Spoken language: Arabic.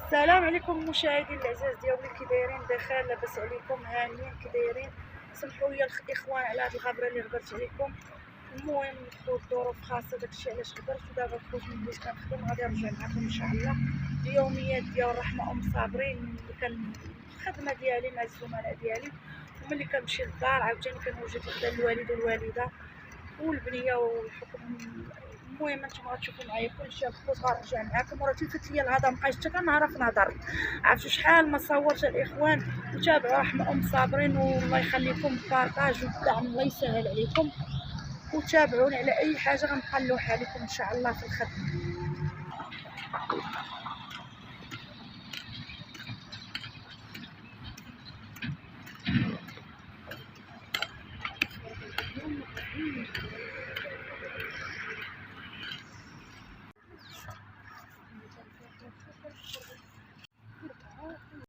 السلام عليكم مشاهدين العزاز ديالي، كي دايرين؟ بخير، لاباس عليكم؟ هانيين؟ كي دايرين؟ سمحوا لي الاخوان على هاد الغبره اللي هضرت عليكم. المهم خوت ظروف خاصه، داكشي علاش هضرت. ودابا خوت من بديت كنخدم غادي نرجع معكم ان شاء الله اليوميات ديال رحمه صابرين، اللي كان الخدمه ديالي مع الزملاء ديالي. وملي كنمشي للدار عاوتاني كنوجد غدا الوالد والوالده والبنيه والحكم. المهم نتوما غتشوفوا معايا كلشي الخوت، غنرجع معاكم. وراه تلفت ليا الهضره، مابقيتش حتى كنعرف نهضر. عرفتوا شحال ما صورت الاخوان. وتابعوا رحمه صابرين، والله يخليكم البارطاج والدعم، الله يسهل عليكم. وتابعوني على اي حاجه غنبقى نلوح عليكم ان شاء الله في الخدمه.